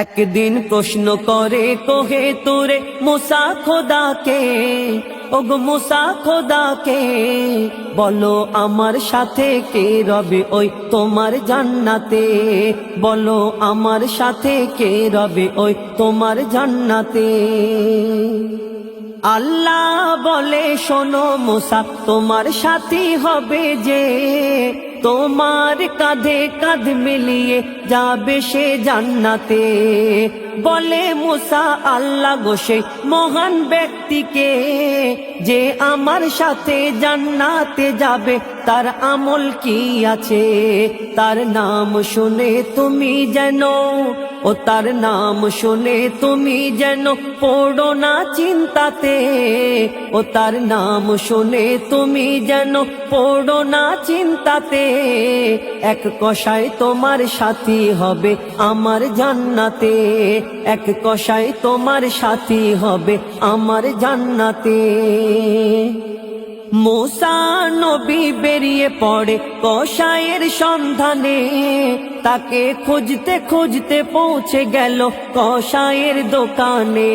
একদিন প্রশ্ন করে কোহে তোরে মুসা খোদাকে, ওগো মুসা খোদাকে, বলো আমার সাথে কে রবে ওই তোমার জান্নাতে, বলো আমার সাথে কে রবে ওই তোমার জান্নাতে। আল্লাহ বলে শোনো মুসা, তোমার সাথী হবে যে, তোমার কাঁধে কাঁধ মিলিয়ে যাবে সে জান্নাতে। বলে মুসা আল্লাহ গো সেই মহান ব্যক্তিকে, যে আমার সাথে জান্নাতে যাবে, তার আমল কি আছে, তার নাম শুনে তুমি যেন, ও তার নাম শুনে তুমি যেন পড়ো না চিন্তাতে, ও তার নাম শুনে তুমি যেন পড়ো না চিন্তাতে। এক কষায় তোমার সাথী হবে আমার জান্নাতে, এক কষায় তোমার সাথী হবে আমার জান্নাতে। মুসা নবী বেরিয়ে পড়ে কষায়ের সন্ধানে, তাকে খুঁজতে খুঁজতে পৌঁছে গেল কষায়ের দোকানে।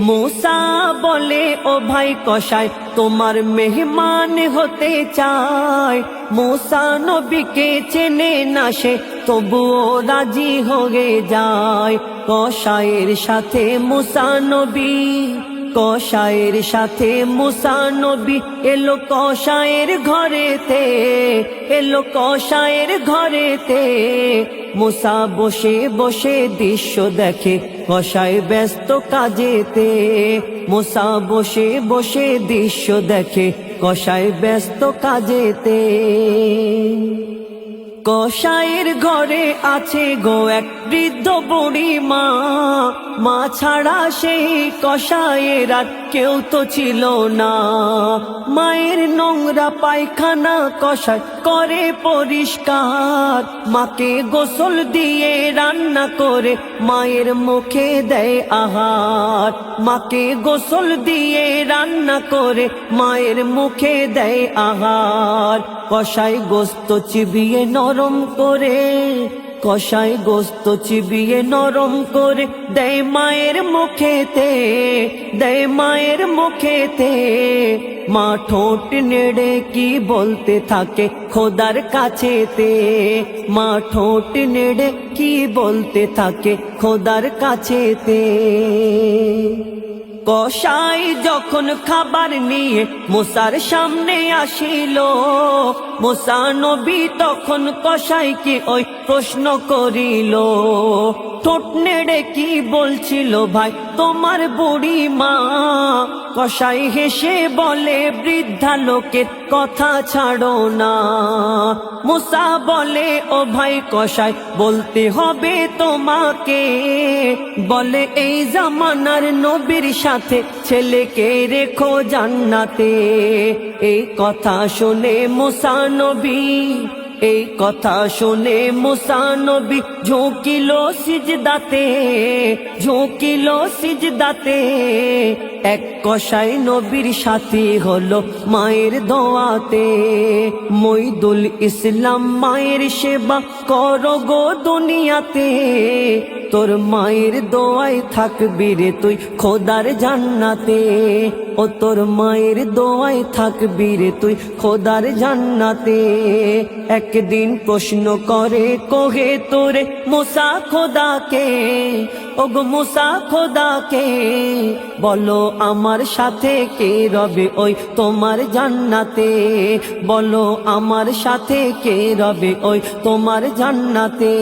মুসা বলে ও ভাই কষায়, তোমার মেহমান হতে চায়। মুসা নবীকে চেনে না সে, তবুও রাজি হয়ে যায়। কষায়ের সাথে মুসা নবী, কষায়ের সাথে মুসা নবী এলো কষায়ের ঘরেতে, এলো কষায়ের ঘরেতে। মুসা বসে বসে দৃশ্য দেখে, কষায় ব্যস্ত কাজেতে। মুসা বসে বসে দৃশ্য দেখে, কষায় ব্যস্ত কাজেতে। কষায়ের ঘরে আছে গো এক বৃদ্ধ বুড়ি মা, মা ছাড়া সেই কষায়ের আর কেউ তো ছিল না। মায়ের নোংরা পায়খানা কষায় করে পরিষ্কার, মাকে গোসল দিয়ে রান্না করে মায়ের মুখে দেয় আহার, মাকে গোসল দিয়ে রান্না করে মায়ের মুখে দেয় আহার। কষায় গোস্ত চিবিয়ে নরম করে, কষায় গোস্ত চিবিয়ে নরম করে দেয় মায়ের মুখেতে, দেয় মায়ের মুখেতে। মা ঠোঁট নেড়ে কি বলতে থাকে খোদার কাছেতে, মা ঠোঁট নেড়ে কি বলতে থাকে খোদার কাছেতে। কষাই যখন খাবার নিয়ে মুসার সামনে আসিল, মুসা নবী তখন কষাইকে ওই প্রশ্ন করিল, ঠোঁট নেড়ে কি বলছিল ভাই তোমার বুড়ি মা? কষাই হেসে বলে, বৃদ্ধা লোকের কথা ছাড়ো না। মুসা বলে, ও ভাই কষাই বলতে হবে তোমাকে, বলে এই জামানার নবীর সাথে ছেলেকে রেখো জান্নাতে। এই কথা শুনে মুসা নবী, এই কথা শুনে মুসা নবী ঝুঁকিল সিজদাতে, ঝুঁকিল সিজদাতে। এক কষাই নবীর সাথী হলো মায়ের দোয়াতে। মইদুল ইসলাম মায়ের সেবা করো গো দুনিয়াতে, তোর মায়ের দোয়ায় থাকবি রে তুই খোদার জান্নাতে, ও তোর মায়ের দোয়ায় থাকবি রে তুই খোদার জান্নাতে। একদিন প্রশ্ন করে কোহে তোরে মুসা খোদাকে, ওগো মুসা খোদাকে, বলো আমার সাথে কে রবে ওই তোমার জান্নাতে, বলো আমার সাথে কে রবে ওই তোমার জান্নাতে।